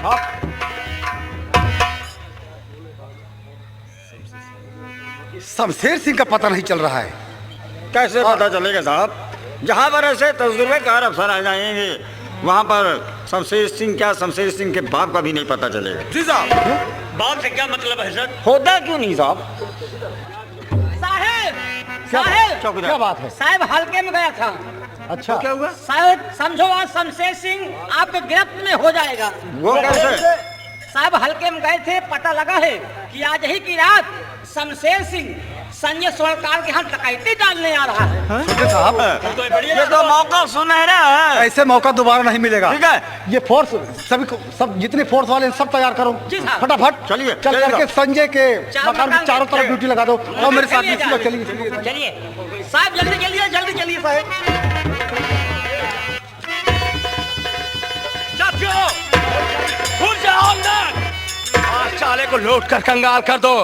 साहब। शमशेर सिंह का पता नहीं चल रहा है। कैसे पता चलेगा साहब? जहाँ पर ऐसे तजुर्बेकार अफसर आ जाएंगे वहाँ पर शमशेर सिंह क्या, शमशेर सिंह के बाप का भी नहीं पता चलेगा। जी साहब, बाप से क्या मतलब है सर? होता क्यों नहीं साहब? साहब क्या साहब क्या बात है? साहब हल्के में गया था। अच्छा, क्या हुआ? साहब समझो आज शमशेर सिंह आपके गिरफ्त में हो जाएगा। वो कैसे? साहब हल्के में गए थे, पता लगा है कि आज ही की रात शमशेर सिंह संजय सरकार के यहाँ डकैती डालने आ रहा है। छोटे साहब, ये तो मौका सुनहरा है। ऐसे मौका दोबारा नहीं मिलेगा। ठीक है, ये फोर्स सभी को, सब जितने फोर्स वाले हैं, सब तैयार करो जी साहब। फटाफट। चलिए, चल चलिए करके संजय के चारों मकान की चारों तरफ ड्यूटी लगा दो और मेरे साथ चलिए, चलिए चलिए। चलिए साहब, जल्दी चलिए, जल्दी चलिए साहब। साथियों, घुस जाओ अंदर। आज साले को लूट कर कंगाल कर दो।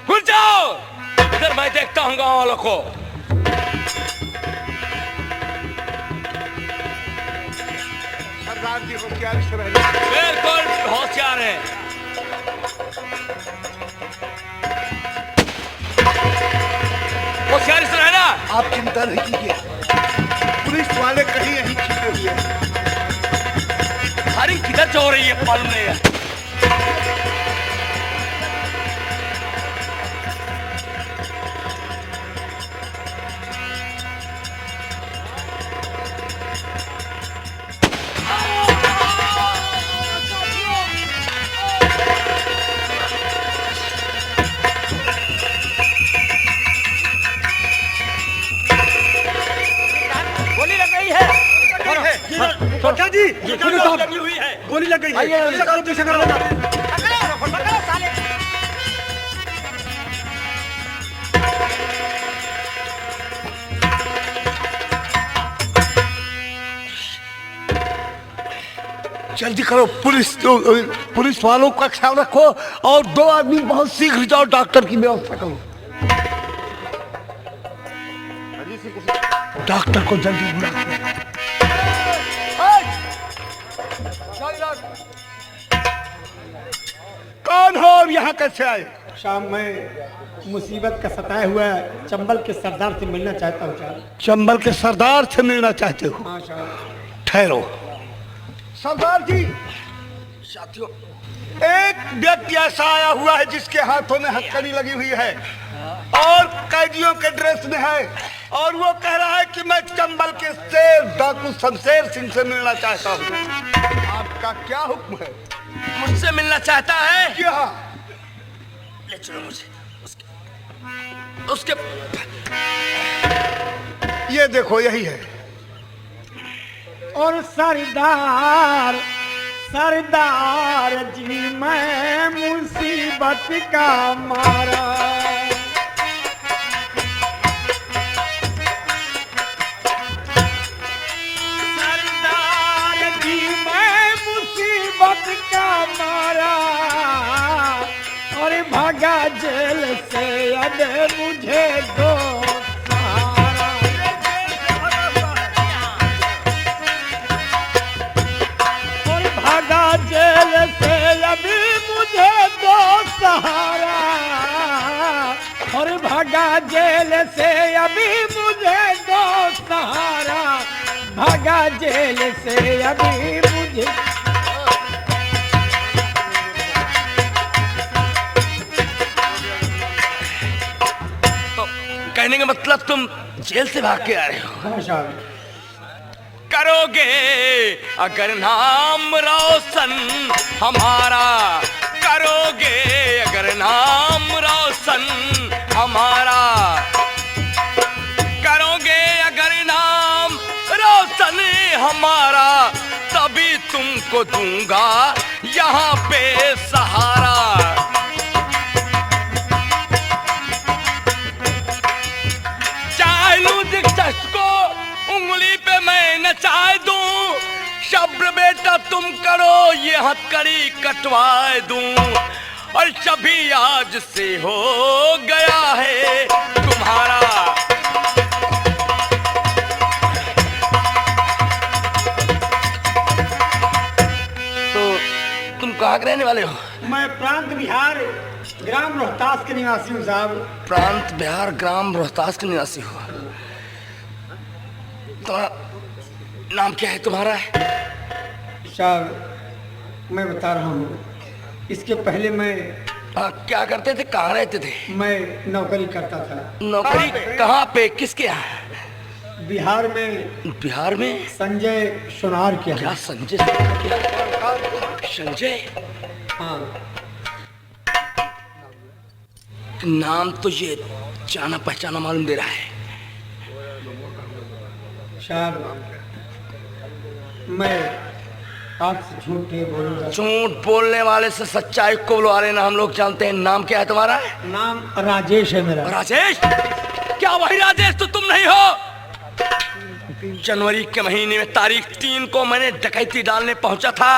घुस जाओ, इधर मैं देखता हूँ गाँव वालों को। सरदार जी होशियारी से रहना। बिल्कुल होशियार है। होशियारी से रहना। आप चिंता नहीं कीजिए, पुलिस वाले कहीं यहीं छिपे हुए हैं। हरी किधर से हो रही है मालूम नहीं है। गोली लग गई है। छोटा जी, गोली लगी हुई है। गोली लग गई है। पीछे करो, पीछे करो। पकड़ो, पकड़ो साले। जल्दी करो, पुलिस वालों का ख्याल रखो और 2 आदमी बहुत शीघ्र जाओ, डॉक्टर की व्यवस्था करो। डॉक्टर को जल्दी बुला। कौन हो और यहाँ कैसे आए? शाम में मुसीबत का सताया हुआ चंबल के सरदार से मिलना चाहता हूँ साहब। चंबल के सरदार से मिलना चाहते हो? हाँ साहब। ठहरो। सरदार जी, साथियों, एक व्यक्ति ऐसा आया हुआ है जिसके हाथों में हथकड़ी लगी हुई है और कैदियों के ड्रेस में है, और वो कह रहा है कि मैं चंबल के शेर डाकू शमशेर सिंह से मिलना चाहता हूँ। आपका क्या हुक्म है? मुझसे मिलना चाहता है? क्या? ले चलो मुझे उसके ये देखो, यही है। और सरदार सरदार जी मैं मुसीबत का मारा। सरदार जी मैं मुसीबत का मारा और भागा जेल से अब मुझे दो सहारा। और भागा जेल से अभी मुझे दो सहारा। और भागा जेल से अभी मुझे दो सहारा। भागा जेल से अभी मुझे। तो कहने का मतलब तुम जेल से भाग के आ रहे हो? करोगे अगर नाम रोशन हमारा, करोगे अगर नाम रोशन हमारा, करोगे अगर नाम रोशन हमारा, तभी तुमको दूंगा यहाँ पे सहारा। चाहे लूं जिस शख्स को उंगली पे मैं नचाए दूं, शब्र बेटा तुम करो ये हथकड़ी कटवाए दूं, और सभी आज से हो गया है तुम्हारा। तो कहाँ के रहने वाले हो? मैं प्रांत बिहार ग्राम रोहतास के निवासी हूँ साहब। प्रांत बिहार ग्राम रोहतास के निवासी हो। तुम्हारा नाम क्या है तुम्हारा? साहब मैं बता रहा हूँ, इसके पहले मैं क्या करते थे, कहाँ रहते थे? मैं नौकरी करता था। नौकरी कहाँ पे, किसके यहाँ? बिहार में। बिहार में संजय सोनार के क्या? यहाँ। संजय? संजय? हाँ। नाम तो ये जाना पहचाना मालूम दे रहा है। साहब मैं आपसे झूठ नहीं बोलूंगा। झूठ बोलने वाले से सच्चाई को बुलवा लेना, हम लोग जानते हैं। नाम क्या है तुम्हारा? नाम राजेश है मेरा। राजेश? क्या वही राजेश तो तुम नहीं हो? जनवरी के महीने में तारीख 3 को मैंने डकैती डालने पहुंचा था,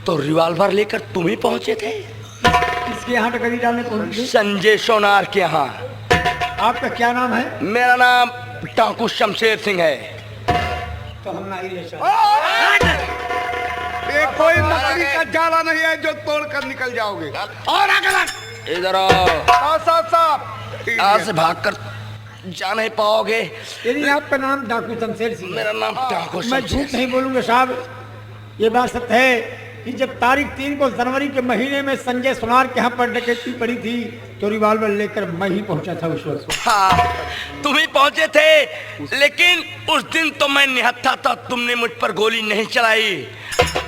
तो रिवॉल्वर लेकर तुम ही पहुंचे थे। किसके यहाँ डकैती डालने पहुंचे? संजय सोनार के यहाँ। आपका क्या नाम है? मेरा नाम डाकू शमशेर सिंह है। तो हम नहीं ले सकते। ये कोई मकड़ी का जाला नहीं है जो तोड़ कर निकल जाओगे। और आगे इधर आओ। साहब यहाँ से भागकर जा नहीं पाओगे। यदि आपका नाम डाकू शमशेर सिंह है, मेरा नाम डाकू मैं शमशेर झूठ नहीं बोलूंगा साहब। ये बात सत्य है कि जब तारीख 3 को जनवरी के महीने में संजय सोनार के यहाँ पर डकैती पड़ी थी, तो रिवॉल्वर लेकर मैं ही पहुंचा था उस वक्त। हाँ, तुम ही पहुंचे थे, लेकिन उस दिन तो मैं निहत्था था, तुमने मुझ पर गोली नहीं चलाई।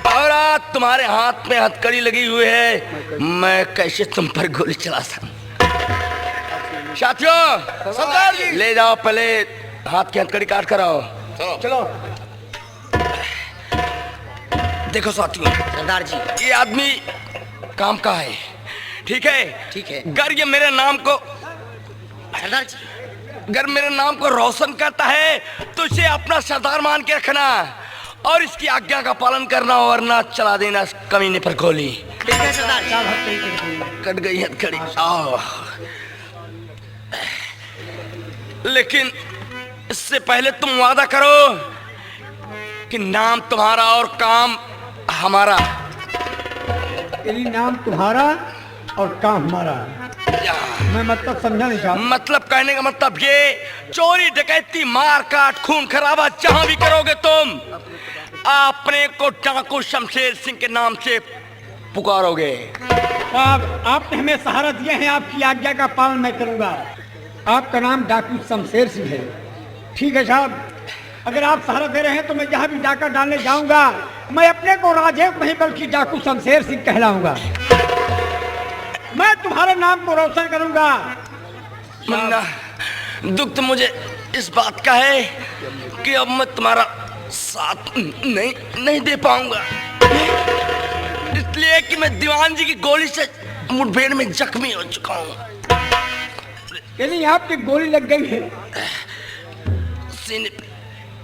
और आज तुम्हारे हाथ में हथकड़ी लगी हुई है, मैं कैसे तुम पर गोली चला सकूं? साथियों, सरदार जी ले जाओ, पहले हाथ की हथकड़ी काट कर आओ। चलो। देखो साथियों, सरदार जी। ये आदमी काम का है, ठीक है? ठीक है। अगर ये मेरे नाम को सरदार जी, अगर मेरे नाम को रोशन करता है तो इसे अपना सरदार मान के रखना और इसकी आज्ञा का पालन करना, वरना चला देना इस कमीने पर गोली। ठीक है सरदार जी। साहब हथकड़ी कर दीजिए। कट गई हथकड़ी। आओ, लेकिन इससे पहले तुम वादा करो कि नाम तुम्हारा और काम हमारा। यदि नाम तुम्हारा और काम हमारा। मैं मतलब समझा नहीं साहब। मतलब कहने का मतलब ये, चोरी डकैती मार काट खून खराबा जहां भी करोगे तुम, अपने को डाकू शमशेर सिंह के नाम से पुकारोगे। साहब आपने हमें सहारा दिए हैं, आपकी आज्ञा का पालन मैं करूंगा। आपका नाम डाकू शमशेर सिंह है, ठीक है साहब। अगर आप सहारा दे रहे हैं तो मैं जहाँ भी डाका डालने जाऊंगा, मैं अपने को राजेश नहीं बल्कि डाकू शमशेर सिंह कहलाऊंगा। मैं तुम्हारे नाम को रोशन करूंगा। मुन्ना, दुख तो मुझे इस बात का है कि अब मैं तुम्हारा साथ नहीं दे पाऊंगा, इसलिए कि मैं दीवान जी की गोली से मुठभेड़ में जख्मी हो चुका हूँ। यदि आपकी गोली लग गई है सीने पे,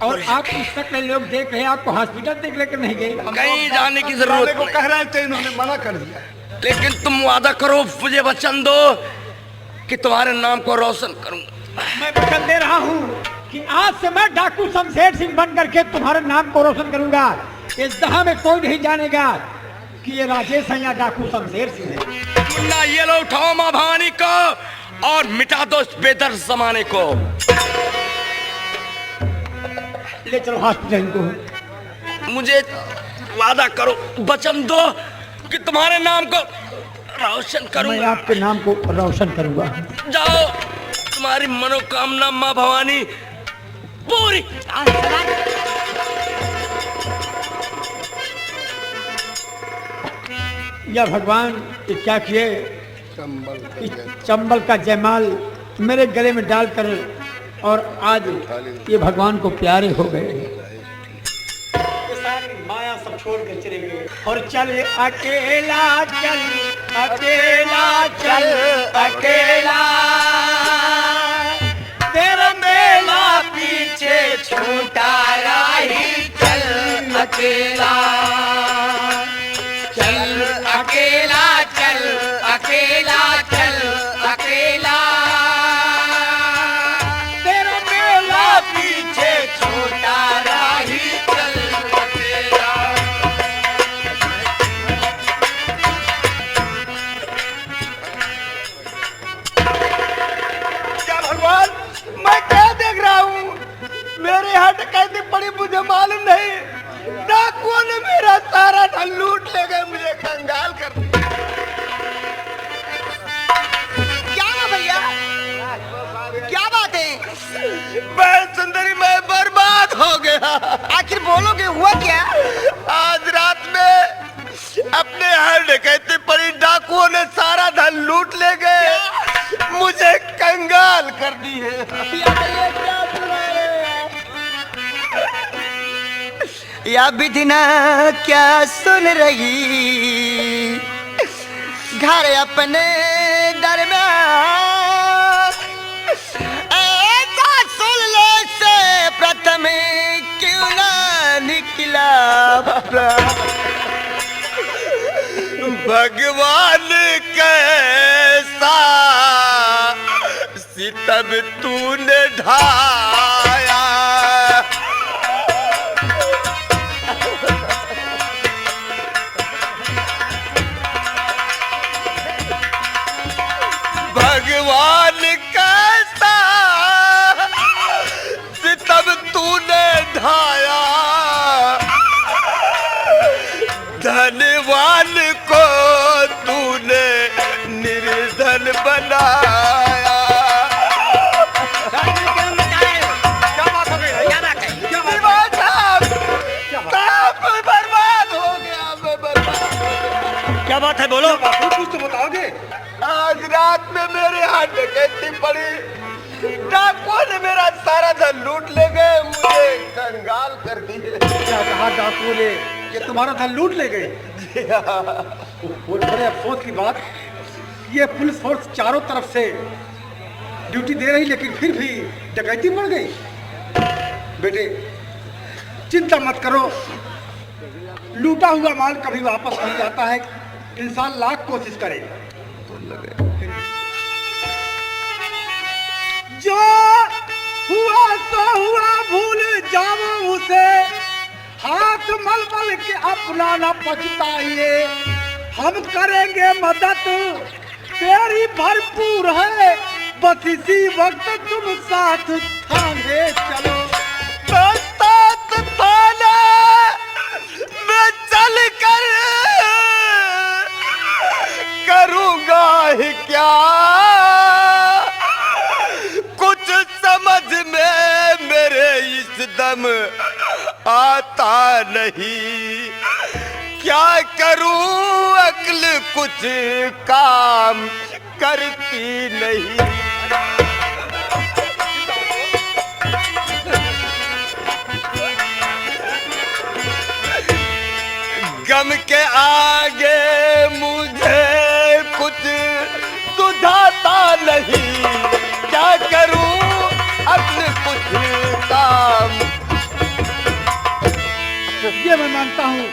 और आपकी शक्ल लोग देख रहे हैं, आपको हॉस्पिटल तक लेकर नहीं गए। कहीं जाने की जरूरत को नहीं। कह रहे थे, इन्होंने मना कर दिया। लेकिन तुम वादा करो, मुझे वचन दो कि तुम्हारे नाम को रोशन करूंगा। मैं वचन दे रहा हूँ कि आज से मैं डाकू शमशेर सिंह बन करके तुम्हारे नाम को रोशन करूंगा। इस जहां में कोई नहीं जानेगा कि ये राजेश है या डाकू शमशेर सिंह है। मुन्ना, ये लो, उठाओ माँ भवानी को और मिटा दो इस बेदर्द जमाने को। ले चलो हॉस्पिटल को। मुझे वादा करो, वचन दो कि तुम्हारे नाम को रोशन मैं करूंगा। आपके नाम को रोशन करूंगा। जाओ, तुम्हारी मनोकामना माँ भवानी पूरी। या भगवान, ये क्या किए? चंबल का जयमाल मेरे गले में डालकर और आज ये भगवान को प्यारे हो गए। ये सारी माया सब छोड़ कर चले गए और चल अकेला चल, अकेला चल, अकेला तेरा मेला पीछे छूटा राही चल अकेला, चल अकेला चल, अकेला चल, अकेला तेरा मेला पीछे छोटा राही चल अकेला। यहाँ डकैती पड़ी मुझे मालूम नहीं। डाकुओं ने मेरा सारा धन लूट ले गए, मुझे कंगाल कर दिया। क्या हुआ भैया, क्या बात है? बहन सुंदरी मैं बर्बाद हो गया। आखिर बोलोगे हुआ क्या? आज रात में अपने यहाँ डकैती पड़ी, डाकुओं ने सारा धन लूट ले गए, मुझे कंगाल कर दी है। या विधिना क्या सुन रही, घर अपने दरमियान ऐसा सुन ले से प्रथम क्यों ना निकला। भगवान कैसा सितम तूने ढाया, भगवान कैसा सितम तूने ढाया, धनवान को तूने निर्धन बनाया। बर्बाद हो गया, मैं बर्बाद। क्या बात है, बोलो। कुछ तो बताओगे। आज रात में मेरे हाथ डकैती पड़ी, डाकुओं ने मेरा सारा धन लूट ले गए, मुझे कंगाल कर दिए। क्या कहा डाकुओं ने? ये तुम्हारा धन लूट ले गए? वो बड़े अफसोस की बात, ये पुलिस फोर्स चारों तरफ से ड्यूटी दे रही, लेकिन फिर भी डकैती बढ़ गई। बेटे चिंता मत करो, लूटा हुआ माल कभी वापस नहीं जाता है, इंसान लाख कोशिश करे। जो हुआ तो हुआ, भूल जाओ उसे, हाथ मल मल के अपना न पछताइए, हम करेंगे मदद तेरी भरपूर है, बस इसी वक्त तुम साथ थाने चलो। साथ थाने मैं चल कर करूंगा ही क्या, कुछ समझ में मेरे इस दम आता नहीं, क्या करूं अक्ल कुछ काम करती नहीं। गम के आगे मुझे कुछ सुझाता नहीं, क्या करूं अपने कुछ काम। ये मैं मानता हूँ,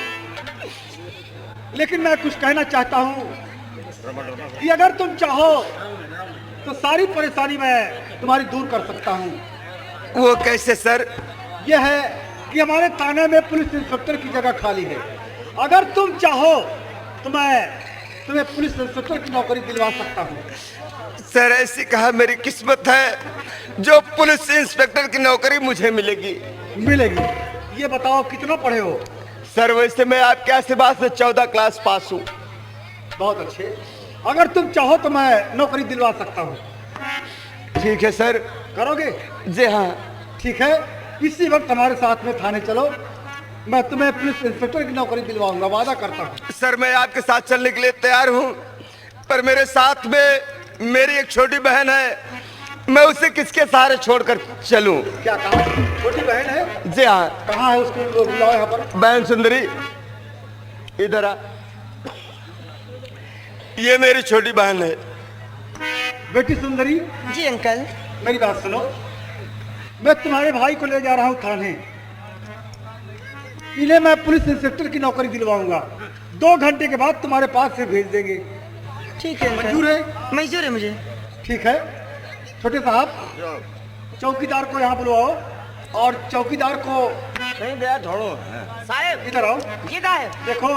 लेकिन मैं कुछ कहना चाहता हूँ कि अगर तुम चाहो तो सारी परेशानी मैं तुम्हारी दूर कर सकता हूँ। वो कैसे सर? यह है कि हमारे थाने में पुलिस इंस्पेक्टर की जगह खाली है, अगर तुम चाहो तो मैं तुम्हें पुलिस इंस्पेक्टर की नौकरी दिलवा सकता हूँ। सर ऐसी कहा मेरी किस्मत है जो पुलिस इंस्पेक्टर की नौकरी मुझे मिलेगी। मिलेगी। ये बताओ कितना पढ़े हो? सर वैसे मैं आपके आशीर्वाद से 14 क्लास पास हूँ। बहुत अच्छे, अगर तुम चाहो तो मैं नौकरी दिलवा सकता हूँ। ठीक है सर। करोगे? जी हाँ। ठीक है, इसी वक्त हमारे साथ में थाने चलो, मैं तुम्हें पुलिस इंस्पेक्टर की नौकरी दिलवाऊंगा, वादा करता हूँ। सर मैं आपके साथ चलने के लिए तैयार हूँ, पर मेरे साथ में मेरी एक छोटी बहन है, मैं उसे किसके सहारे छोड़कर चलूं? क्या कहा? छोटी बहन है? जी हाँ। कहाँ है उसको बुलाओ यहाँ पर। बहन सुंदरी इधर आ, ये मेरी छोटी बहन है। बेटी सुंदरी। जी अंकल। मेरी बात सुनो, मैं तुम्हारे भाई को ले जा रहा हूँ थाने, इन्हें मैं पुलिस इंस्पेक्टर की नौकरी दिलवाऊंगा, 2 घंटे के बाद तुम्हारे पास से भेज देंगे। ठीक है अंकल। मंजूर है? मंजूर है मुझे। ठीक है। छोटे साहब चौकीदार को यहाँ बुलवाओ, और चौकीदार को नहीं दया छोड़ो। साहब इधर आओ। ये क्या है? देखो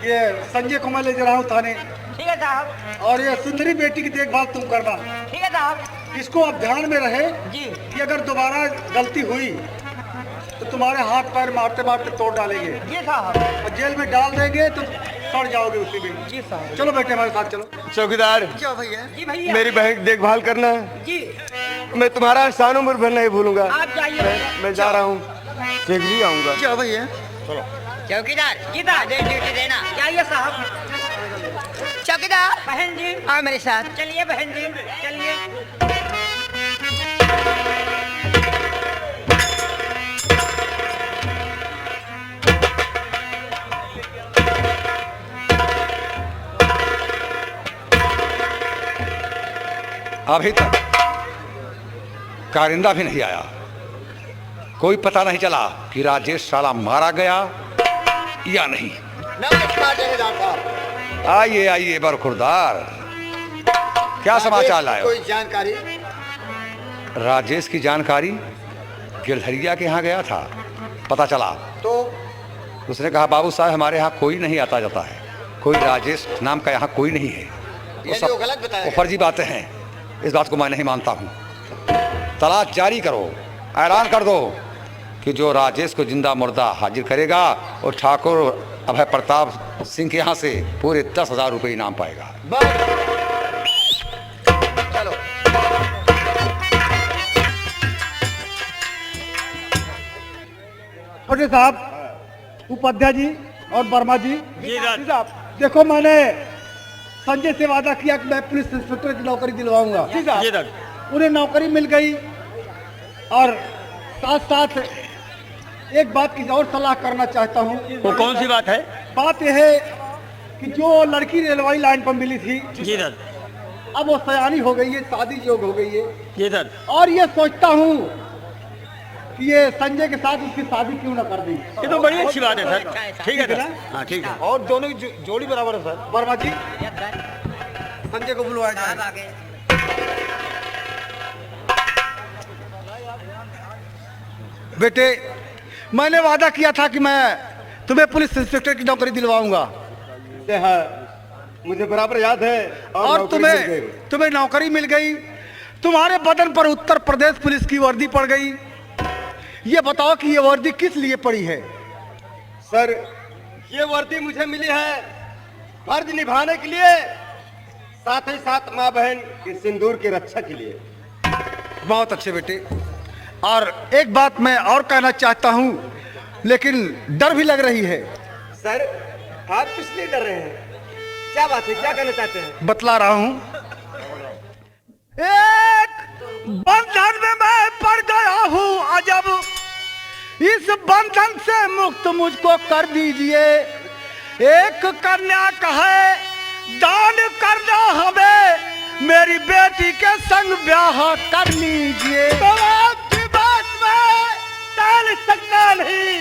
ये संजय को मैं ले जा रहा हूँ थाने, ठीक है साहब। और ये सुंदरी बेटी की देखभाल तुम करना। ठीक है साहब। इसको अब ध्यान में रहे जी। कि अगर दोबारा गलती हुई तो तुम्हारे हाथ पैर मारते मारते तोड़ डालेंगे जी साहब। और जेल में डाल देंगे तो सड़ जाओगे उसी में। जी साहब। चलो बेटे हमारे साथ चलो। चौकीदार, जो भैया। जी भैया। मेरी बहन की देखभाल करना। जी मैं तुम्हारा एहसान उम्र भर नहीं भूलूंगा। आप जाइए। मैं जा रहा हूँ, शीघ्र आऊंगा। जो भैया। चौकीदार जी साहब। आदेश ड्यूटी देना। जाइए साहब। चौकीदार बहन जी आओ मेरे साथ। चलिए बहन जी चलिए। अभी तक कारिंदा भी नहीं आया। कोई पता नहीं चला कि राजेश साला मारा गया या नहीं। आइए आइए बरखुरदार, क्या समाचार लाए हो? कोई जानकारी? राजेश की जानकारी गिलहरिया के यहाँ गया था, पता चला तो उसने कहा बाबू साहब हमारे यहाँ कोई नहीं आता जाता है, कोई राजेश नाम का यहाँ कोई नहीं है। वो गलत बताया वो फर्जी बातें हैं, इस बात को मैं नहीं मानता हूँ। तलाश जारी करो, ऐलान कर दो कि जो राजेश को जिंदा मुर्दा हाजिर करेगा वो ठाकुर अभय प्रताप सिंह के यहाँ से पूरे 10,000 रुपये इनाम पाएगा। चलो। छोटे साहब, उपाध्याय जी और वर्मा जी। जी साहब। देखो मैंने संजय से वादा किया कि मैं पुलिस इंस्पेक्टर की नौकरी दिलवाऊंगा। जी साहब। उन्हें नौकरी मिल गई और साथ साथ एक बात की और सलाह करना चाहता हूँ। वो कौन सी बात है? बात यह है कि जो लड़की रेलवे लाइन पर मिली थी, जी सर। अब वो सयानी हो गई है, शादी योग हो गई है। जी सर। और ये सोचता हूँ कि ये संजय के साथ उसकी शादी क्यों ना कर दी। ये तो बड़ी अच्छी बात है सर। ठीक है सर। हाँ ठीक है। और दोनों की जोड़ी बराबर है सर। वर्मा जी, संजय को बुलवाया जाए। बेटे, मैंने वादा किया था कि मैं तुम्हें पुलिस इंस्पेक्टर की नौकरी दिलवाऊंगा। मुझे बराबर याद है। और तुम्हें नौकरी मिल गई। तुम्हारे बदन पर उत्तर प्रदेश पुलिस की वर्दी पड़ गई। ये बताओ कि ये वर्दी किस लिए पड़ी है? सर, ये वर्दी मुझे मिली है फर्ज निभाने के लिए, साथ ही साथ माँ बहन के सिंदूर की रक्षा के लिए। बहुत अच्छे बेटे। और एक बात मैं और कहना चाहता हूँ, लेकिन डर भी लग रही है। सर, आप किस लिए डर रहे हैं? क्या बात है, क्या कहना चाहते हैं? बतला रहा हूँ। एक बंधन में मैं पड़ गया हूँ अजब, इस बंधन से मुक्त मुझको कर दीजिए। एक कन्या का है दान करना हमें, मेरी बेटी के संग ब्याह कर लीजिए। तो आपकी बात में टाल सकता नहीं,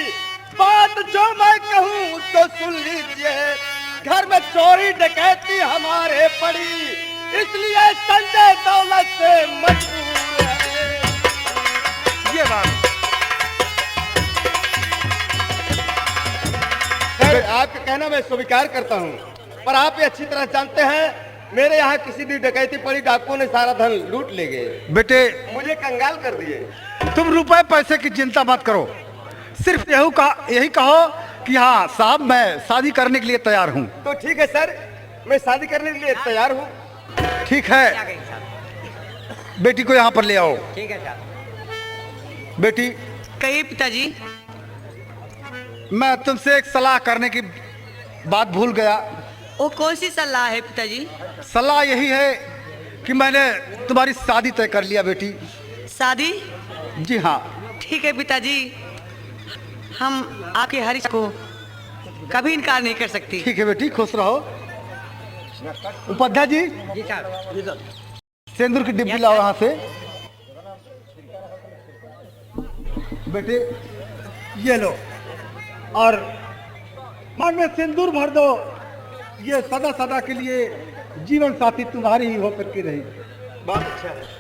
बात जो मैं कहूँ उसको सुन लीजिए। घर में चोरी डकैती हमारे पड़ी, इसलिए संजय दौलत से मजबूर है। ये बात सर, आपका कहना मैं स्वीकार करता हूँ, पर आप ये अच्छी तरह जानते हैं मेरे यहाँ किसी भी डकैती पड़ी, डाकुओं ने सारा धन लूट ले गए। बेटे, मुझे कंगाल कर दिए। तुम रुपए पैसे की चिंता मत करो, सिर्फ यही कहो कि हाँ साहब मैं शादी करने के लिए तैयार हूँ। तो ठीक है सर, मैं शादी करने के लिए तैयार हूँ। ठीक है, बेटी को यहाँ पर ले आओ। ठीक है साहब। बेटी, कहिए पिताजी। मैं तुमसे एक सलाह करने की बात भूल गया। वो कौन सी सलाह है पिताजी? सलाह यही है कि मैंने तुम्हारी शादी तय कर लिया बेटी। शादी? जी हाँ। ठीक है पिताजी, हम आपके हर इच्छा को कभी इनकार नहीं कर सकती। ठीक है बेटी, खुश रहो। उपाध्याय जी, जी साहब। सिंदूर की डिब्बी लाओ यहाँ से। बेटे ये लो, और मन में सिंदूर भर दो। ये सदा सदा के लिए जीवन साथी तुम्हारी ही होकर के रही। बहुत अच्छा है।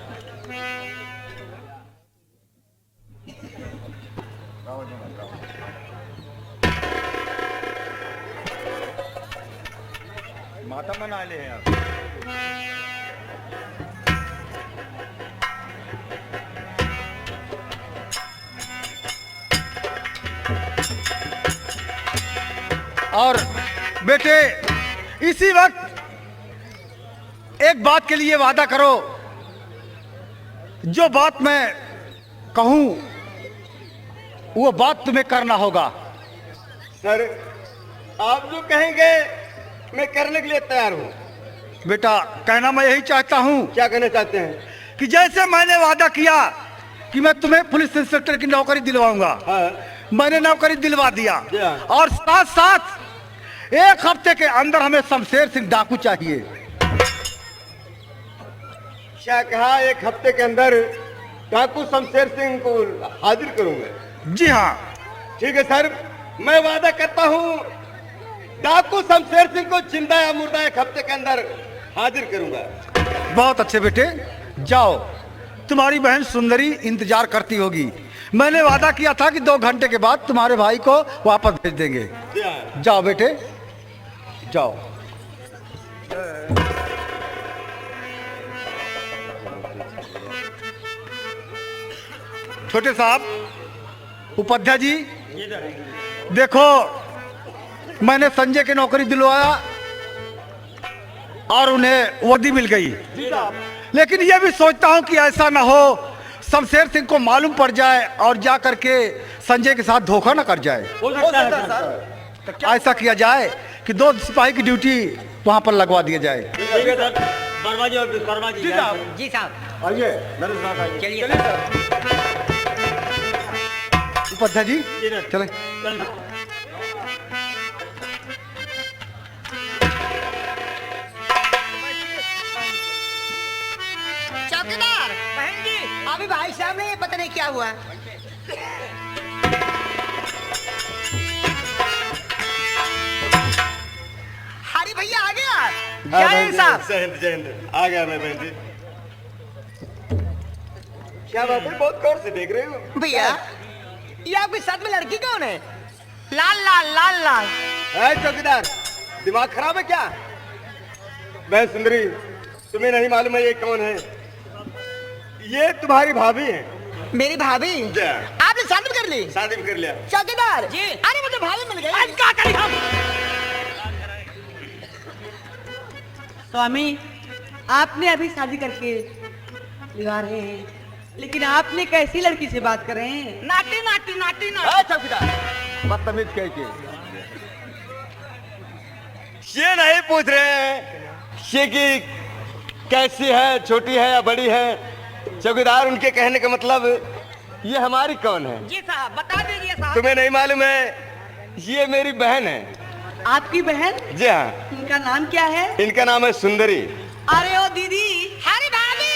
माता मना ले हैं आप। और बेटे इसी वक्त एक बात के लिए वादा करो, जो बात मैं कहूं वो बात तुम्हें करना होगा। सर आप जो कहेंगे मैं करने के लिए तैयार हूँ। बेटा कहना मैं यही चाहता हूं। क्या कहना चाहते हैं? कि जैसे मैंने वादा किया कि मैं तुम्हें पुलिस इंस्पेक्टर की नौकरी दिलवाऊंगा, मैंने नौकरी दिलवा दिया। और साथ साथ 1 हफ्ते के अंदर हमें शमशेर सिंह डाकू चाहिए। क्या कहा? 1 हफ्ते के अंदर डाकू शमशेर सिंह को हाजिर करूंगा। जी हाँ। ठीक है सर, मैं वादा करता हूँ डाकू शमशेर सिंह को जिंदा या मुर्दा 1 हफ्ते के अंदर हाजिर करूंगा। बहुत अच्छे बेटे, जाओ, तुम्हारी बहन सुंदरी इंतजार करती होगी। मैंने वादा किया था कि 2 घंटे के बाद तुम्हारे भाई को वापस भेज देंगे। जाओ बेटे जाओ। छोटे साहब, उपाध्याय जी, देखो मैंने संजय की नौकरी दिलवाया और उन्हें वर्दी मिल गई, लेकिन यह भी सोचता हूं कि ऐसा ना हो शमशेर सिंह को मालूम पड़ जाए और जा करके संजय के साथ धोखा ना कर जाए। ऐसा किया जाए कि 2 सिपाही की ड्यूटी वहां पर लगवा दिया जाए। वर्मा जी और विश्वकर्मा जी। जी साहब आइए, चलिए। उपाध्याय जी चले। चौकीदार बहन जी, अभी भाई साहब ने पता नहीं क्या हुआ। हरी भैया आ गया। जय हिंद साहब। जय हिंद, जय हिंद। आ गया मैं बहन जी। क्या बात है, बहुत गौर से देख रहे हो? भैया ये आपके साथ में लड़की कौन है? लाल लाल लाल लाल। चौकीदार दिमाग खराब है क्या? बहन सुंदरी, तुम्हें नहीं मालूम है ये कौन है? ये तुम्हारी भाभी है। मेरी भाभी? आपने शादी कर ली? शादी भी कर लिया। चौकीदार जी। अरे मुझे भाभी मिल गई। आज क्या करें हम? स्वामी, आपने अभी शादी करके लिवा रहे हैं, लेकिन आपने कैसी लड़की से बात कर रहे हैं? नाटी नाटी नाटी नाटी। चौकीदार बदतमीज कह के ये नहीं पूछ रहे हैं ये कि कैसी है, छोटी है या बड़ी है। चौकीदार उनके कहने का मतलब ये हमारी कौन है? जी साहब बता दीजिए साहब। तुम्हें नहीं मालूम है? ये मेरी बहन है। आपकी बहन? जी हाँ। इनका नाम क्या है? इनका नाम है सुंदरी। अरे ओ दीदी। हरी भाभी।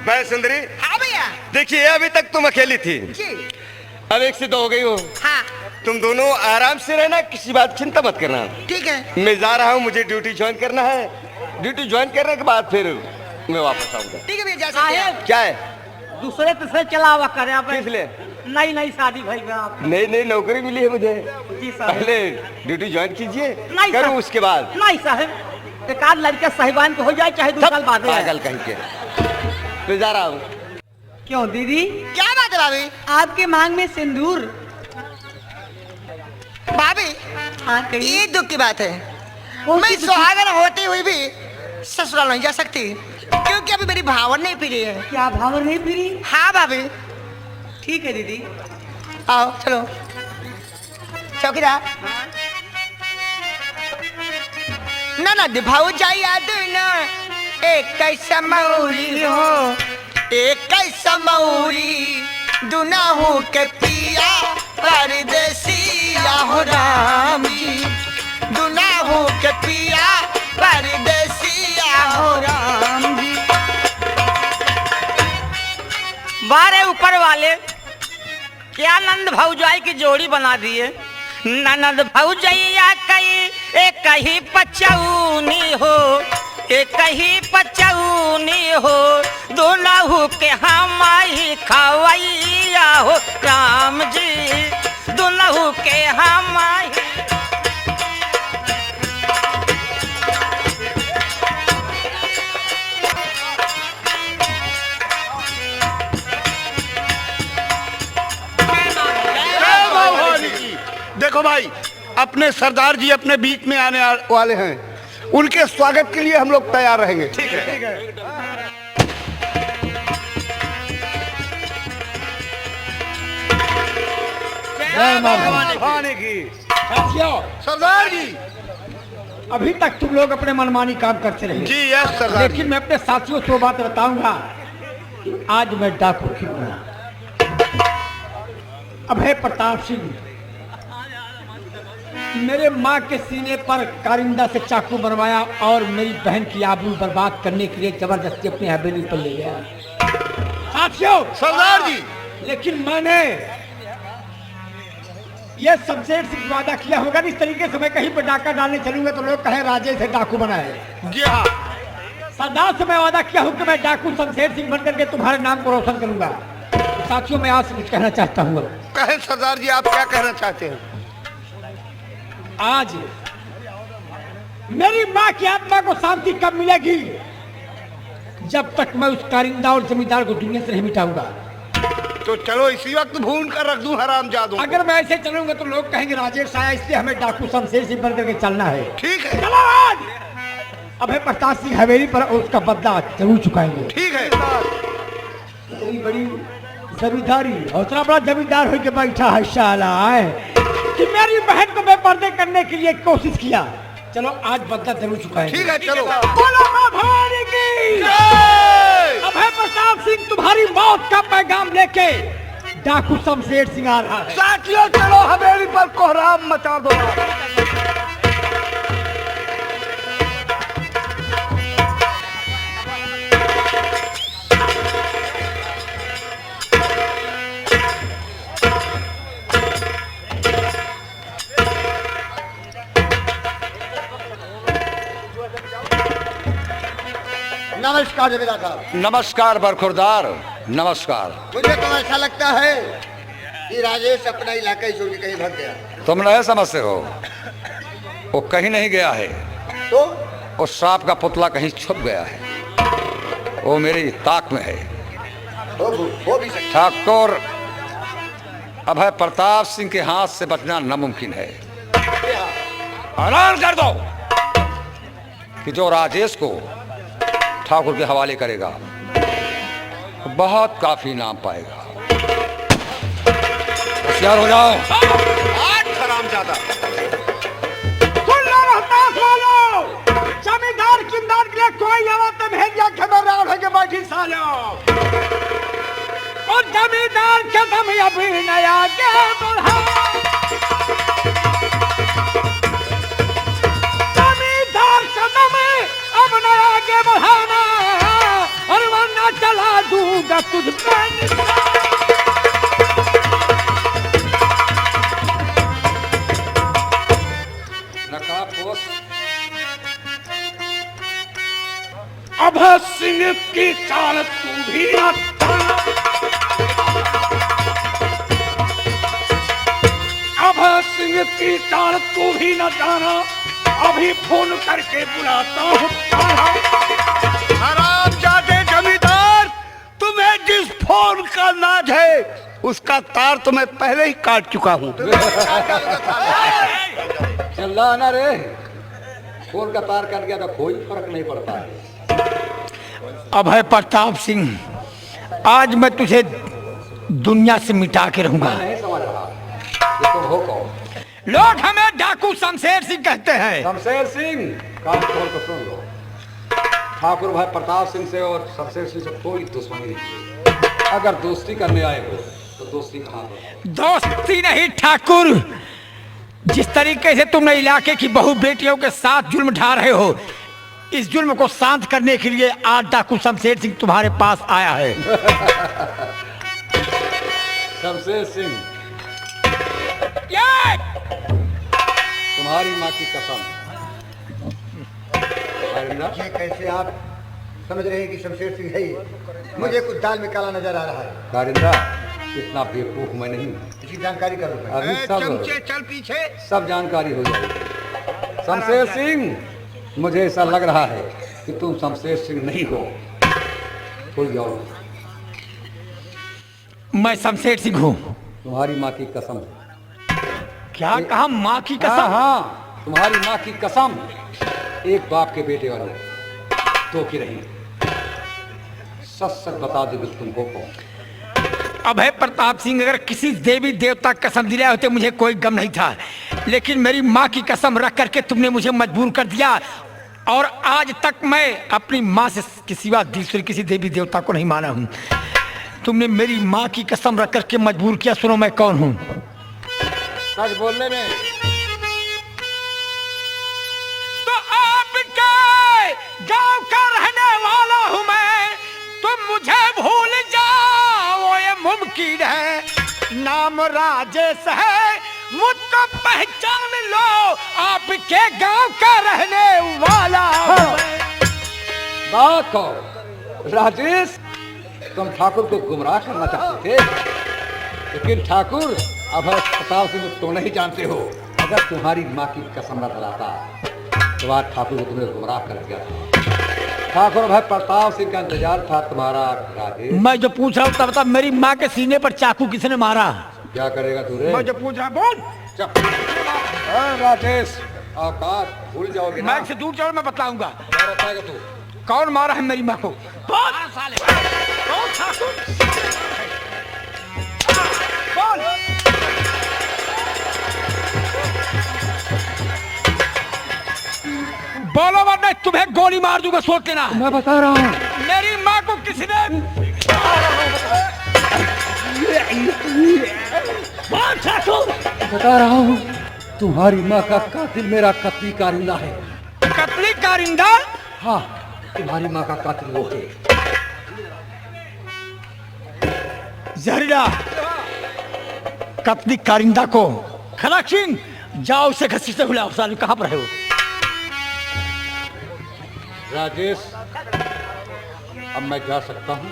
मैं सुंदरी। हाँ भैया। देखिए अभी तक तुम अकेली थी, जी। अब 1 से 2 हो गई हो। हाँ तुम दोनों आराम से रहना, किसी बात चिंता मत करना। ठीक है। मैं जा रहा हूँ, मुझे ड्यूटी ज्वाइन करना है। ड्यूटी ज्वाइन करने के बाद फिर मैं वापस आऊंगा। ठीक है भैया, जा सकते हैं। साहेब क्या है? दूसरे तीसरे चलावा करे आप। किस लिए? नई नई शादी भाई आप। नई नई नौकरी मिली है मुझे। जी साहब। पहले ड्यूटी ज्वाइन कीजिए, नहीं करूँ साहब। उसके बाद। नहीं साहब, एक आध लड़का साहिबान को हो जाए चाहे 2 साल बाद में। पागल कहीं के। मैं जा रहा हूँ। क्यों दीदी? क्या बात है भाभी? आपके मांग में सिंदूर? भाभी हाँ कहिए। ये दुख की बात है, कौन सी मैं दुख की? सुहागन होते हुए भी ससुराल नहीं जा सकती, क्योंकि अभी मेरी भावन नहीं पी रही है। क्या भावर नहीं फिरी? हाँ भाभी। ठीक है दीदी। आओ चलो। चौकीदार ननद भौजाइया दोनों एक कैसा मौरी हो, एक कैसा मौरी दुनाहू के पिया परदेसिया हो राम जी, दुनाहू के पिया परदेसिया हो राम जी। बारे ऊपर वाले क्या नंद भौजाई की जोड़ी बना दिए। ननद भौजैया कई एक ही पचौनी हो, एक ही पचौनी हो, दोनों के हम ही खवैया हो राम जी, दोनों के हम ही। देखो भाई, अपने सरदार जी अपने बीच में आने वाले हैं, उनके स्वागत के लिए हम लोग तैयार रहेंगे। ठीक है, ठीक है। भवानी की। साथियों, सरदार जी, अभी तक तुम लोग अपने मनमानी काम करते रहे जी यस सरदार। लेकिन मैं अपने साथियों को बात बताऊंगा, आज मैं डाकू क्यों बना। अभय प्रताप सिंह मेरे माँ के सीने पर कारिंदा से चाकू बनवाया और मेरी बहन की आबरू बर्बाद करने के लिए जबरदस्ती अपनी हवेली पर ले गया। साथियों, सरदार जी, लेकिन मैंने ये शमशेर सिंह वादा किया होगा, इस तरीके से मैं कहीं पर डाका डालने चलूंगा तो लोग कहें राजे से डाकू बनाए। जी हाँ। सरदार से मैं वादा किया हूं कि मैं डाकू शमशेर सिंह बनकर के तुम्हारे नाम को रोशन करूंगा। तो साथियों, मैं आज कुछ कहना चाहता हूँ। कहें सरदार जी, आप क्या कहना चाहते हैं? आज मेरी माँ की आत्मा को शांति कब मिलेगी? जब तक मैं उस कारिंदा और जमींदार को दुनिया से नहीं मिटाऊंगा। तो चलो इसी वक्त भून कर रख दूं हरामजादों को। अगर मैं ऐसे चलूंगा तो लोग कहेंगे राजेश आया, इसलिए हमें डाकू शमशेर सिंह बनकर के चलना है। ठीक है, चलो आज अभय प्रताप सिंह हवेली पर उसका बदला जरूर चुकाएंगे। ठीक है। इतनी बड़ी जमींदारी, हौसला बड़ा जमींदार होकर बैठा है साला है कि मेरी बहन को बेपर्दे करने के लिए कोशिश किया। चलो आज बदला जरूर चुकाएंगे। ठीक है, चलो। बोलो मां भवानी की जय। अभय प्रताप सिंह तुम्हारी मौत का पैगाम लेके डाकू शमशेर सिंह आ रहा है। साथियों, चलो हवेली पर कोहराम मचा दो। नमस्कार जमींदार साहब। नमस्कार बरखुरदार, नमस्कार। मुझे तो ऐसा लगता है कि राजेश अपना इलाका ही छोड़ के कहीं भाग गया। तुम नहीं समझते हो, वो कहीं नहीं गया है। तो उस सांप का पुतला कहीं छुप गया है, वो मेरी ताक में है। वो भी सही। ठाकुर अभय प्रताप सिंह के हाथ से बचना नामुमकिन है। ऐलान कर दो कि जो राजेश को ठाकुर के हवाले करेगा बहुत काफी नाम पाएगा। होशियार हो जाओ। हरामजादा। जमींदार किंदार के लिए कोई आवाज भेजिया खबर राव है के बैठी सालो और जमींदार के दम अभी नया के बढ़ा। जमींदार के दम अब नया के बढ़ाना और वरना चला दूंगा तुझ पे निशान। अभय सिंह की चाल तू भी न जाना। अभय सिंह की चाल तू भी न जाना। अभी फोन करके बुलाता हूँ। हरामजादे जमींदार, तुम्हें जिस फोन का नाज है उसका तार तो मैं पहले ही काट चुका हूँ। चल्ला ना रे, फोन का तार कट गया तो कोई फर्क नहीं पड़ता है। अभय प्रताप सिंह, आज मैं तुझे दुनिया से मिटा के रहूंगा। नहीं समझ रहा कि तुम हो कौन। लोग हमें डाकू शमशेर सिंह कहते हैं। शमशेर सिंह, कान खोल कर सुन लो। ठाकुर भाई प्रताप सिंह से और शमशेर सिंह से कोई दुश्मनी नहीं है। अगर दोस्ती करने आए हो तो दोस्ती कहाँ पर? दोस्ती नहीं ठाकुर, जिस तरीके से तुमने इलाके की बहु बेटियों के साथ जुल्म ढा रहे हो, इस जुल्म को शांत करने के लिए आज डाकू शमशेर सिंह तुम्हारे पास आया है। शमशेर सिंह, तुम्हारी माँ की कसम। ये कैसे आप समझ रहे हैं कि शमशेर सिंह है ये? मुझे कुछ दाल में काला नजर आ रहा है। कारिंदा, इतना बेवकूफ मैं नहीं। इसकी जानकारी कर लो। अभी चमचे चल पीछे। सब जानकारी हो जाएगी। शमशेर सिंह, मुझे ऐसा लग रहा है कि तुम शमशेर सिंह नहीं हो, कोई और। मैं शमशेर सिंह हूँ। तुम्हारी माँ की कसम है। क्या कहा? माँ की हाँ कसम? हाँ, तुम्हारी माँ की कसम, एक बाप के बेटे वालों तो की रही। सच सच बता दो तुमको कौन? अभय प्रताप सिंह, अगर किसी देवी देवता की कसम दिलाए होते मुझे कोई गम नहीं था, लेकिन मेरी माँ की कसम रख करके तुमने मुझे मजबूर कर दिया, और आज तक मैं अपनी माँ से के सिवा दूसरे किसी देवी देवता को नहीं माना हूँ। तुमने मेरी माँ की कसम रख करके मजबूर किया। सुनो मैं कौन हूँ। सच बोलने में तो आपके गांव का रहने वाला हूँ मैं, तुम मुझे भूल जाओ ये मुमकिन है। नाम राजेश है, मुझको पहचान लो, आपके गांव का रहने वाला हूँ मैं। बात कहो राजेश, तुम ठाकुर को गुमराह करना चाहते थे, लेकिन ठाकुर अभय प्रताप सिंह को तुम नहीं जानते हो। अगर तुम्हारी माँ की कसम न दिलाता तो आज ठाकुर को तुमने गुमराह कर दिया था। ठाकुर अभय प्रताप सिंह का इंतजार था तुम्हारा राजेश। मैं जो पूछ रहा हूँ तब बता, मेरी माँ के सीने पर चाकू किसने मारा? क्या करेगा तू रे? मैं जो पूछ रहा हूँ बोल। चुप। हाँ, राजेश औकात भूल जाओगे ना। मैं से दूर चलो, मैं बताऊंगा। क्या बताएगा तू? कौन मारा है मेरी माँ को? बोल साले, बोल ठाकुर, बोल। बोलो वरना तुम्हें गोली मार दूंगा, सोच लेना। मैं बता रहा हूँ। मेरी माँ को किसने? बोल ठाकुर। बता रहा हूँ, तुम्हारी माँ का कातिल मेरा कत्ली कारिंदा है। कत्ली कारिंदा? हाँ, तुम्हारी माँ का कातिल वो है। जहरीला कत्ली कारिंदा को खलाक सिंह, जाओ उसे घसीट से बुलाओ। साले कहाँ पर है वो? राजेश, अब मैं जा सकता हूँ?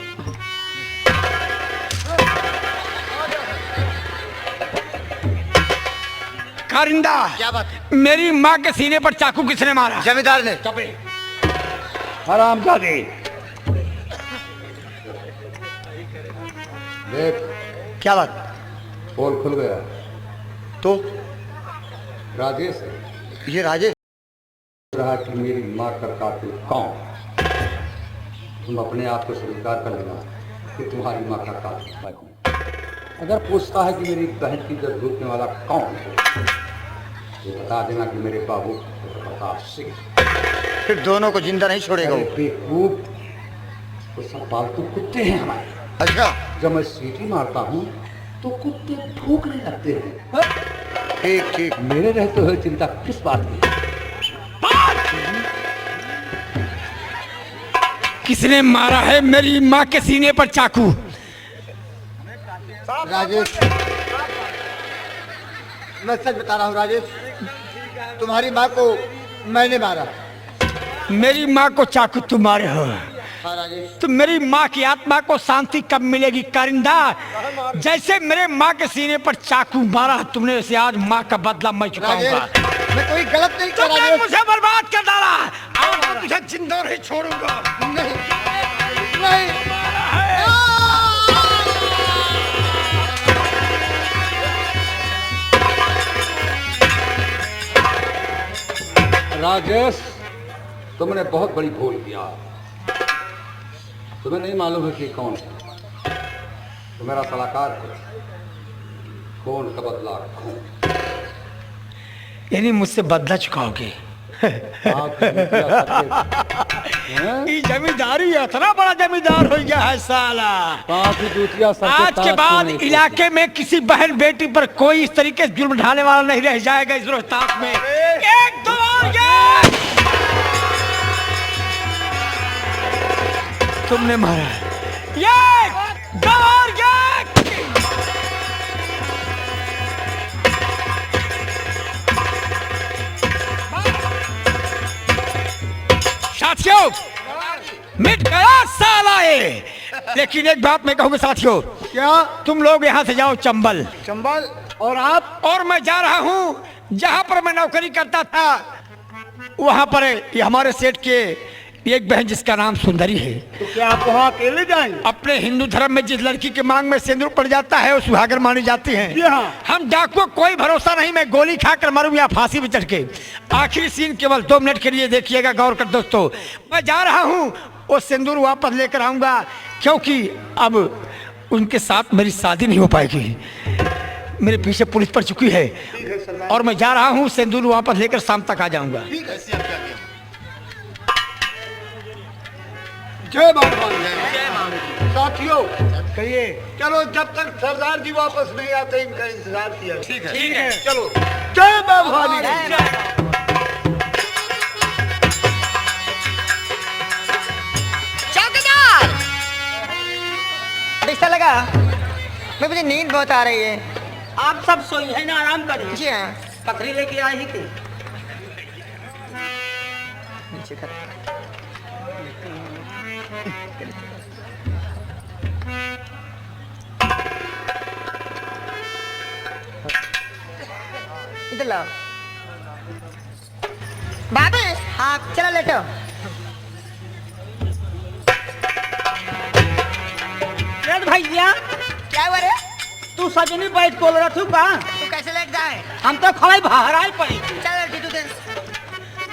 कारिंदा, क्या बात? मेरी माँ के सीने पर चाकू किसने मारा? जमींदार ने। चुप। हरामजादे। देख, क्या बात? पोल खुल गया। तो राजेश है। ये राजेश रहा कि मेरी माँ का कातिल कौन? तुम अपने आप को स्वीकार कर लेना कि तुम्हारी माँ का कातिल मैं हूँ। अगर पूछता है कि मेरी बहन की इज्जत लूटने वाला कौन है, तो बता देना कि मेरे बाबू प्रताप सिंह। फिर दोनों को जिंदा नहीं छोड़ेगा वो। बेवकूफ, तो सब पालतू कुत्ते हैं हमारे। अच्छा, जब मैं सीटी मारता हूँ तो कुत्ते भूखने लगते हैं। ठीक ठीक। मेरे रहते हुए चिंता किस बात की? किसने मारा है मेरी माँ के सीने पर चाकू? राजेश, मैं सच बता रहा हूँ राजेश, तुम्हारी माँ को मैंने मारा। मेरी माँ को चाकू तुम मारे हो? हाँ राजेश। तो मेरी माँ की आत्मा को शांति कब मिलेगी कारिंदा? जैसे मेरे माँ के सीने पर चाकू मारा तुमने, वैसे आज माँ का बदला मैं चुकाऊंगा। मैं कोई गलत नहीं कर तुमने रहा। मुझे बर्बाद कर डाला, अब मैं तुझे जिंदा नहीं छोड़ूंगा। नहीं नहीं। राजेश, तुमने बहुत बड़ी भूल किया। तुम्हें नहीं मालूम है कि कौन है? तो मेरा सलाहकार है। खून का बदला खून। यानी मुझसे बदला चुकाओगे? ये जमींदारी इतना बड़ा जमींदार हो गया है साला। आज के बाद इलाके में किसी बहन बेटी पर कोई इस तरीके से जुल्म ढाने वाला नहीं रह जाएगा इस रोहतास में। एक दो और ये तुमने मारा है। ये दो और ये साथियों, मिट गया साला ये। लेकिन एक बात मैं कहूँगा साथियों, क्या? तुम लोग यहाँ से जाओ चंबल। चंबल? और आप? और मैं जा रहा हूँ जहाँ पर मैं नौकरी करता था, वहाँ पर ये हमारे सेठ के एक बहन जिसका नाम सुंदरी है। तो क्या आप वहाँ अकेले जाएंगे? अपने हिंदू धर्म में जिस लड़की के मांग में सिंदूर पड़ जाता है वो सुहागर मानी जाती है। जी हाँ। हम डाकुओं को कोई भरोसा नहीं, मैं गोली खाकर मरूं या फांसी पे चढ़ के। आखिरी सीन केवल 2 मिनट के लिए देखिएगा, गौर कर दोस्तों। मैं जा रहा हूँ, वो सिंदूर वापस लेकर आऊंगा, क्योंकि अब उनके साथ मेरी शादी नहीं हो पाएगी। मेरे पीछे पुलिस पड़ चुकी है और मैं जा रहा हूँ, सिंदूर वापस लेकर शाम तक आ जाऊंगा। जय भगवान। साथियों कहिए, चलो जब तक सरदार जी वापस नहीं आते इनका इंतजार किया। ठीक है चलो। जय भगवान। चौकीदार, कैसा लगा? मैं मुझे नींद बहुत आ रही है। आप सब सोई है ना, आराम करिए। जी हाँ। पकड़ी लेके आए ही थे। नीचे कर। इधर लाओ। बाबू, हाँ चलो लेटो। भैया क्या हुआ रे? तू सजनी बैठ बोल रहा तू कहाँ? तू कैसे लेट जाए? हम तो खड़े बाहर आए पड़ी। चलो ठीक है।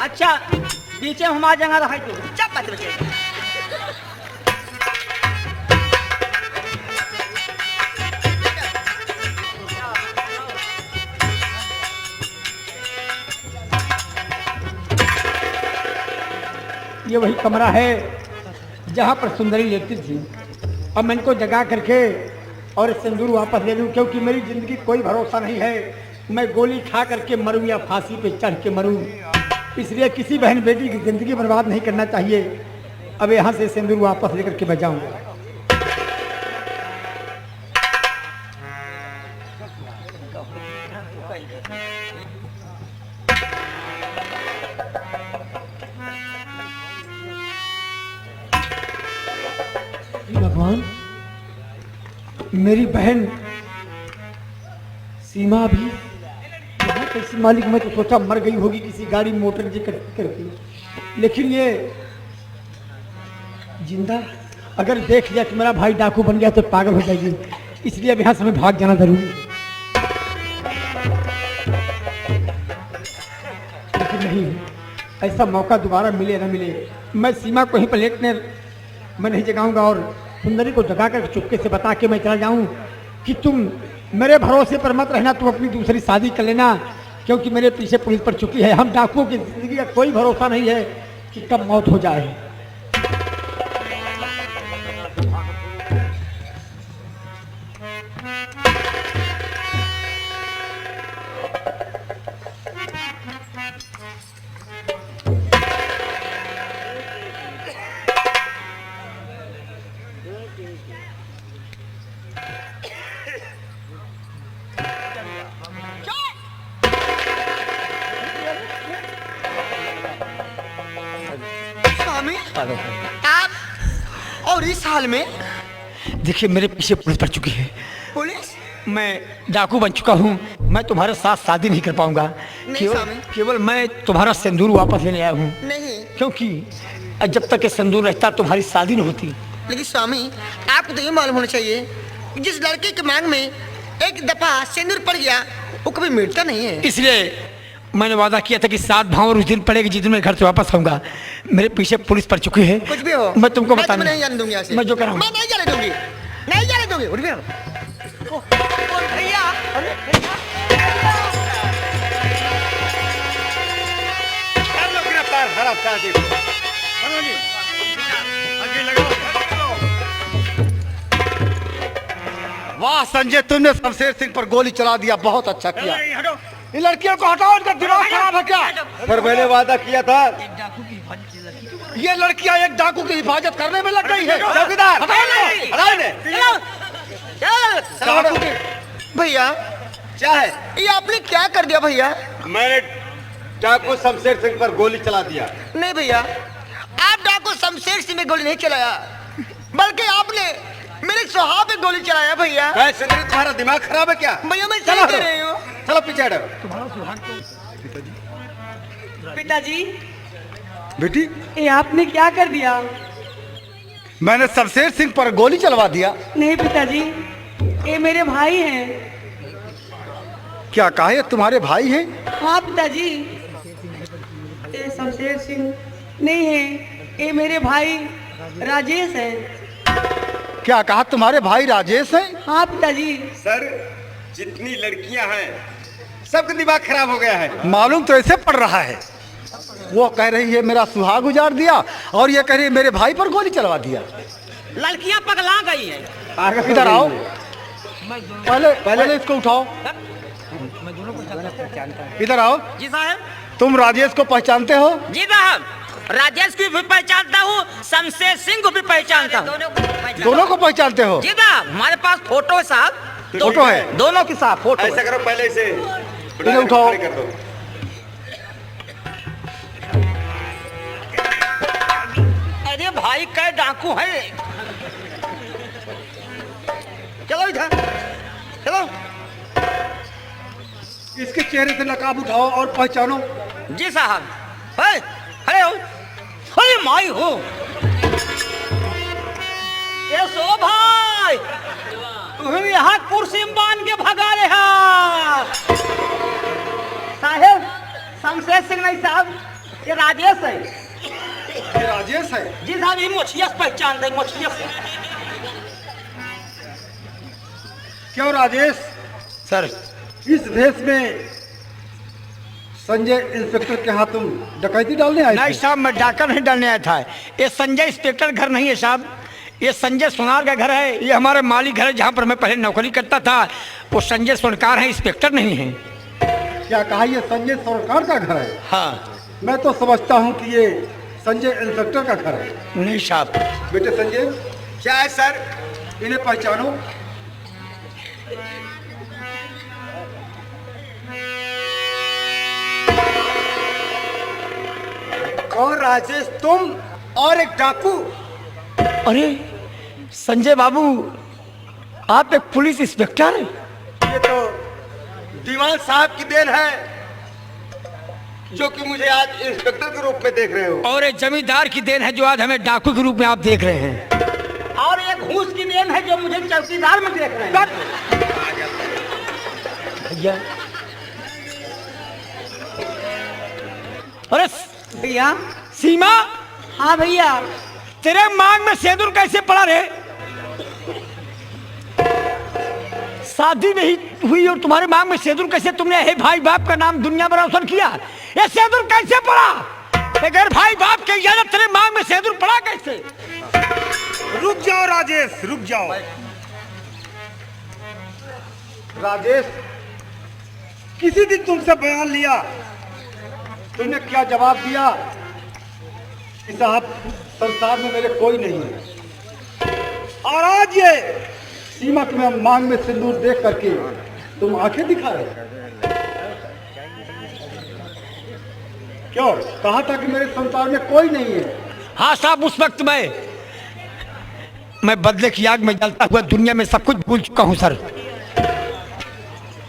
अच्छा बीच में हमारा जगह रहा तू। चप बात बचे। ये वही कमरा है जहाँ पर सुंदरी लेटी थी। अब मैं इनको जगा करके और सिंदूर वापस ले लूँ, क्योंकि मेरी जिंदगी कोई भरोसा नहीं है। मैं गोली खा करके मरूं या फांसी पे चढ़ के मरूं, इसलिए किसी बहन बेटी की जिंदगी बर्बाद नहीं करना चाहिए। अब यहाँ से सिंदूर वापस लेकर के मैं जाऊँगा। भगवान, मेरी बहन सीमा भी यहाँ कैसी? मालिक मैं तो सोचा मर गई होगी किसी गाड़ी मोटर जी करके, लेकिन ये जिंदा। अगर देख लिया कि मेरा भाई डाकू बन गया तो पागल हो जाएगी, इसलिए अब यहाँ से हमें भाग जाना जरूरी है। लेकिन नहीं, ऐसा मौका दोबारा मिले ना मिले, मैं सीमा को ही पर लेटने मैं नहीं जगाऊंगा और सुंदरी को जगा कर चुपके से बता के मैं चला जाऊं कि तुम मेरे भरोसे पर मत रहना, तुम अपनी दूसरी शादी कर लेना, क्योंकि मेरे पीछे पुलिस पड़ चुकी है। हम डाकुओं की जिंदगी का कोई भरोसा नहीं है कि कब मौत हो जाए। आप और इस हाल में? देखिए मेरे पीछे पुलिस पड़ चुकी है। पुलिस? मैं डाकू बन चुका हूँ, मैं तुम्हारे साथ शादी नहीं कर पाऊंगा। केवल मैं तुम्हारा सिंदूर वापस लेने आया हूँ। नहीं, क्योंकि जब तक ये सिंदूर रहता तुम्हारी शादी नहीं होती। लेकिन स्वामी आपको तो ये मालूम होना चाहिए, जिस लड़के की मांग में एक दफा सिंदूर पड़ गया वो कभी मिटता नहीं है। इसलिए मैंने वादा किया था कि 7 भाव उस दिन पड़ेगी जिस दिन मैं घर से वापस आऊंगा। मेरे पीछे पुलिस पड़ चुकी है। कुछ भी हो, मैं तुमको बता नहीं जाने दूंगी यहाँ से। मैं जो कर मैं नहीं जाने दूंगी, नहीं जाने दूंगी। उठ भैया, वाह संजय, तुमने शमशेर सिंह पर गोली चला दिया, बहुत अच्छा किया। इन लड़कियों को हटाओ, इनका दिमाग खराब है क्या? पर मैंने वादा किया था। ये लड़कियां एक डाकू की हिफाजत करने में लग गई है। चौकीदार भैया क्या है? ये आपने क्या कर दिया भैया? मैंने डाकू शमशेर सिंह पर गोली चला दिया। नहीं भैया, आप डाकू शमशेर सिंह में गोली नहीं चलाया, बल्कि आपने मेरे सुहा पे गोली चलाया भैया। तुम्हारा दिमाग खराब है क्या? भैया मैं सही कह रही हूँ। चलो पीछे हटो। पिताजी बेटी, ये आपने क्या कर दिया? मैंने शमशेर सिंह पर गोली चलवा दिया। नहीं पिताजी, ये मेरे भाई हैं। क्या कहा, ये तुम्हारे भाई हैं? हाँ पिताजी, ये शमशेर सिंह नहीं है, ये मेरे भाई राजेश हैं। क्या कहा, तुम्हारे भाई राजेश हैं? हाँ पिताजी। सर, जितनी लड़कियां हैं सबका दिमाग खराब हो गया है। मालूम तो ऐसे पड़ रहा है। वो कह रही है मेरा सुहाग उजाड़ दिया, और ये कह रही है मेरे भाई पर गोली चलवा दिया। लड़कियां पगला गई हैं। इधर आओ, पहले इसको उठाओ। इधर आओ। जी साहब। तुम राजेश को पहचानते हो? जी साहब, राजेश को भी पहचानता हूँ, शमशेर सिंह को भी पहचानता हूँ। दोनों को पहचानते हो? जी साहब, हमारे पास फोटो है साहब। फोटो है दोनों के साथ फोटो। ऐसा करो, पहले से इन्हें उठाओ। कर दो। अरे भाई, कै डाकू है। चलो इधर, चलो। इसके चेहरे से नकाब उठाओ और पहचानो। जी साहब। अरे हो, अरे माई हो, ये सो भाई, तुम यहाँ कुर्सी में बांध के भगा रहे हो। साहेब, शमशेर सिंह नहीं साहब, ये राजेश है। ये राजेश है? जी साहब, ये मोछिया से पहचानते हैं, मोछिया से। क्यों राजेश? सर, इस भेष में संजय इंस्पेक्टर के हाथ तुम डकैती डालने आए नहीं थे? साहब, मैं डाका नहीं डालने आया था। ये संजय इंस्पेक्टर घर नहीं है साहब, ये संजय सोनार का घर है। ये हमारे मालिक घर है, जहाँ पर मैं पहले नौकरी करता था। वो संजय सोनकार है, इंस्पेक्टर नहीं है। क्या कहा, ये संजय सरकार का घर है? हाँ। मैं तो समझता हूँ कि ये संजय इंस्पेक्टर का घर है। नहीं साहब। बेटे संजय, क्या है सर? इन्हें पहचानो। और राजेश, तुम और एक डाकू? अरे संजय बाबू, आप एक पुलिस इंस्पेक्टर हैं? ये तो दीवान साहब की देन है, जो कि मुझे आज इंस्पेक्टर के रूप में देख रहे हो। और एक जमींदार की देन है, जो आज हमें डाकू के रूप में आप देख रहे हैं। और एक घूस की देन है, जो मुझे चौकीदार में देख रहे हैं। भैया, अरे भैया। सीमा। हाँ भैया। तेरे मांग में सिंदूर कैसे पड़ा रे? शादी नहीं हुई और तुम्हारे मांग में सिंदूर कैसे? तुमने हे भाई बाप का नाम दुनिया में रोशन किया, ये सिंदूर कैसे पड़ा? अगर भाई बाप की इजाजत तेरे मांग में सिंदूर पड़ा कैसे? रुक जाओ राजेश, रुक जाओ। राजेश, किसी दिन तुमसे बयान लिया, तुमने क्या जवाब दिया कि साहब संसार में मेरे कोई नहीं है। और आज ये सीमा की मैं मांग में सिंदूर देख करके तुम आंखें दिखा रहे हो। क्यों? कहा था कि मेरे संसार में कोई नहीं है। हाँ साहब, उस वक्त मैं बदले की आग में जलता हुआ दुनिया में सब कुछ भूल चुका हूँ सर।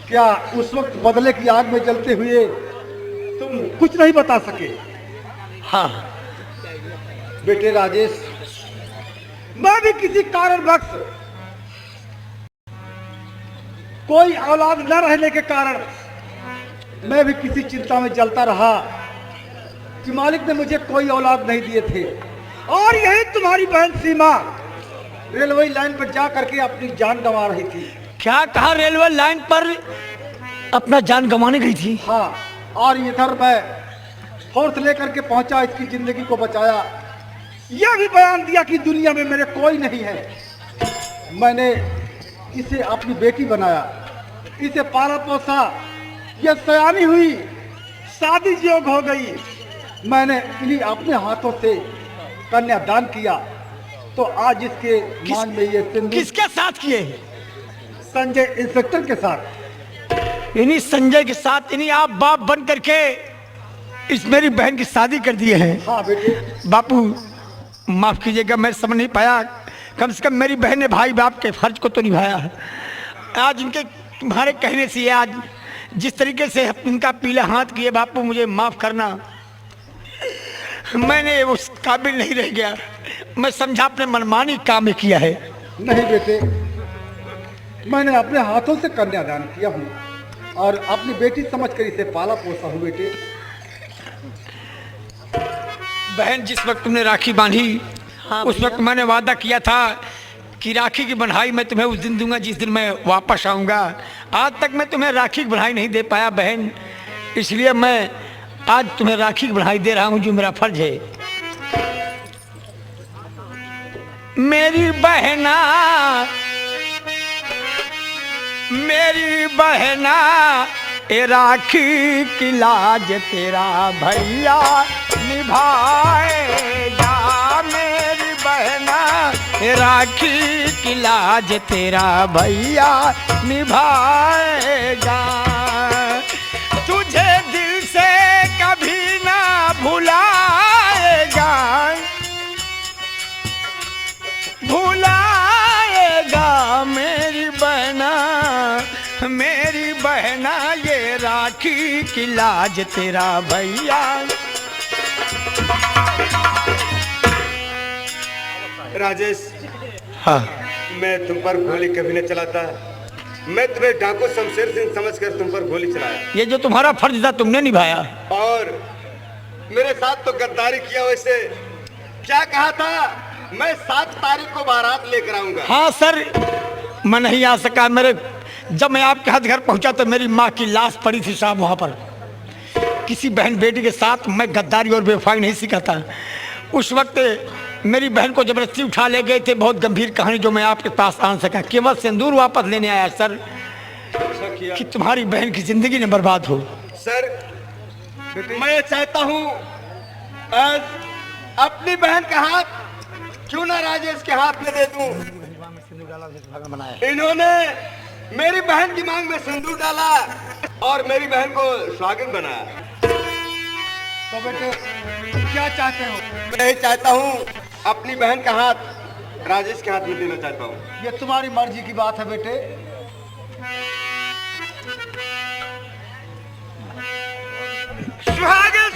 क्या उस वक्त बदले की आग में जलते हुए तुम कुछ नहीं बता सके? हाँ बेटे राजेश, मैं भी किसी कारणवश, कोई औलाद न रहने के कारण मैं भी किसी चिंता में जलता रहा कि मालिक ने मुझे कोई औलाद नहीं दिए थे। और यही तुम्हारी बहन सीमा रेलवे लाइन पर जा करके अपनी जान गंवा रही थी। क्या कहा? रेलवे लाइन पर अपना जान गंवाने गई थी? हाँ, और इधर मैं फोर्स लेकर के पहुंचा, इसकी जिंदगी को बचाया। यह भी बयान दिया कि दुनिया में मेरे कोई नहीं है। मैंने इसे अपनी बेटी बनाया, इसे पाला पोसा, यह सयानी हुई, शादी योग हो गई। मैंने इन्हीं अपने हाथों से कन्यादान किया, तो आज इसके मान में ये सिंदूर। किसके साथ किए? संजय इंस्पेक्टर के साथ। इन्हीं संजय के साथ इन्हीं आप बाप बन करके इस मेरी बहन की शादी कर दिए हैं। हाँ बेटे। बापू माफ कीजिएगा, मैं समझ नहीं पाया। कम से कम मेरी बहन ने भाई बाप के फर्ज को तो निभाया है। आज इनके तुम्हारे कहने से आज जिस तरीके से इनका पीला हाथ किए, बापू मुझे माफ करना। मैंने उस काबिल नहीं रह गया। मैं समझा अपने मनमानी काम में किया है। नहीं बेटे, मैंने अपने हाथों से कन्यादान किया हूँ और अपनी बेटी समझकर इसे पाला पोसा हूँ बेटे। बहन, जिस वक्त तुमने राखी बांधी उस वक्त मैंने वादा किया था कि राखी की बंधाई मैं तुम्हें उस दिन दूंगा जिस दिन मैं वापस आऊंगा। आज तक मैं तुम्हें राखी की बंधाई नहीं दे पाया बहन, इसलिए मैं आज तुम्हें राखी की बंधाई दे रहा हूं जो मेरा फर्ज है। मेरी बहना, मेरी बहना, ए राखी की लाज तेरा भैया निभाएगा। मेरी बहना, ए राखी की लाज तेरा भैया निभाएगा। तुझे दिल से कभी ना भुलाएगा, भुलाएगा। मेरी बहना, मेरी बहना, ये राखी की लाज तेरा भैया। राजेश, हाँ, मैं तुम पर गोली कभी न चलाता। मैं तुम्हें डाकू शमशेर सिंह समझकर तुम पर गोली चलाया। ये जो तुम्हारा फर्ज था तुमने निभाया। और मेरे साथ तो गद्दारी किया। वैसे क्या कहा था, मैं 7 तारीख को बारात लेकर आऊंगा। हाँ सर, मैं नहीं आ सका। मेरे जब मैं आपके हाथ घर पहुंचा तो मेरी माँ की लाश पड़ी थी साहब वहाँ पर। किसी बहन बेटी के साथ मैं गद्दारी और बेवफाई नहीं सीखा था। उस वक्त मेरी बहन को जबरदस्ती उठा ले गए थे। बहुत गंभीर कहानी जो मैं आपके पास आन सका। केवल सिंदूर वापस लेने आया सर, कि तुम्हारी बहन की जिंदगी न बर्बाद हो। सर, मैं चाहता हूँ आज अपनी बहन का हाथ क्यों ना राजेश के हाथ में दे दूं। इन्होंने मेरी बहन की मांग में सिंदूर डाला और मेरी बहन को स्वागत बनाया। तो बेटे क्या चाहते हो? मैं चाहता हूँ अपनी बहन का हाथ राजेश के हाथ में देना चाहता हूँ। ये तुम्हारी मर्जी की बात है बेटे। सुहागन